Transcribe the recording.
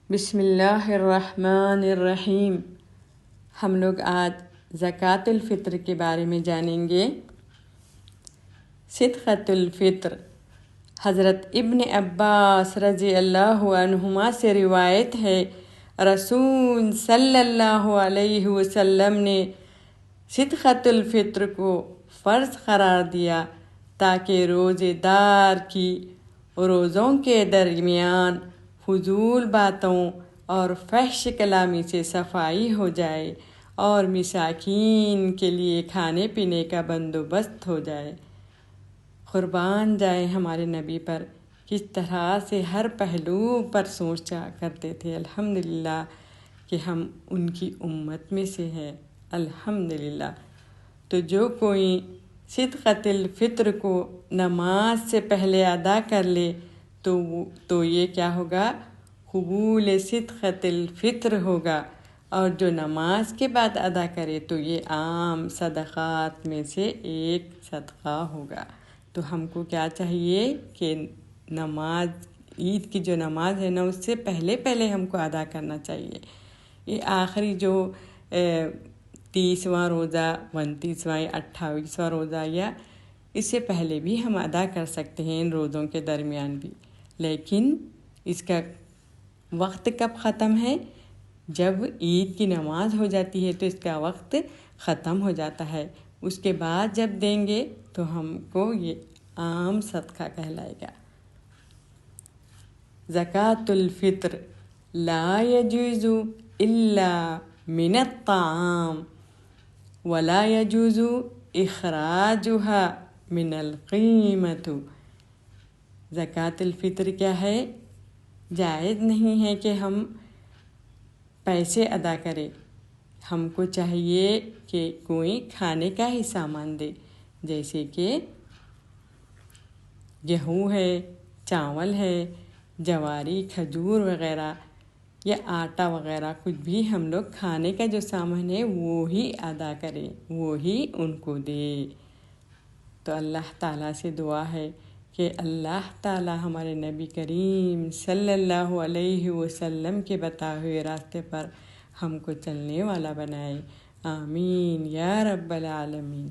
بسم اللہ الرحمن الرحیم۔ ہم لوگ آج زکوٰۃ الفطر کے بارے میں جانیں گے۔ صدقۃ الفطر حضرت ابن عباس رضی اللہ عنہما سے روایت ہے، رسول صلی اللہ علیہ وسلم نے صدقۃ الفطر کو فرض قرار دیا تاکہ روزے دار کی روزوں کے درمیان فضول باتوں اور فحش کلامی سے صفائی ہو جائے اور مساکین کے لیے کھانے پینے کا بندوبست ہو جائے۔ قربان جائے ہمارے نبی پر، کس طرح سے ہر پہلو پر سوچا کرتے تھے۔ الحمدللہ کہ ہم ان کی امت میں سے ہیں، الحمدللہ۔ تو جو کوئی صدقۃ الفطر کو نماز سے پہلے ادا کر لے تو یہ کیا ہوگا؟ قبول صدقۃ الفطر ہوگا، اور جو نماز کے بعد ادا کرے تو یہ عام صدقات میں سے ایک صدقہ ہوگا۔ تو ہم کو کیا چاہیے کہ نماز، عید کی جو نماز ہے نا، اس سے پہلے ہم کو ادا کرنا چاہیے۔ یہ آخری جو 30واں روزہ، 29واں یا 28واں روزہ، یا اس سے پہلے بھی ہم ادا کر سکتے ہیں، ان روزوں کے درمیان بھی۔ لیکن اس کا وقت کب ختم ہے؟ جب عید کی نماز ہو جاتی ہے تو اس کا وقت ختم ہو جاتا ہے۔ اس کے بعد جب دیں گے تو ہم کو یہ عام صدقہ کہلائے گا۔ زکوٰۃ الفطر لا يجوز الا من الطعام ولا يجوز اخراجها من القیمۃ۔ زکوٰۃ الفطر کیا ہے؟ جائز نہیں ہے کہ ہم پیسے ادا کریں۔ ہم کو چاہیے کہ کوئی کھانے کا ہی سامان دے، جیسے کہ گیہوں ہے، چاول ہے، جواری، کھجور وغیرہ، یا آٹا وغیرہ، کچھ بھی ہم لوگ کھانے کا جو سامان ہے وہی ادا کریں، وہی ان کو دے۔ تو اللہ تعالیٰ سے دعا ہے کہ اللہ تعالیٰ ہمارے نبی کریم صلی اللہ علیہ وسلم کے بتائے ہوئے راستے پر ہم کو چلنے والا بنائے۔ آمین یا رب العالمین۔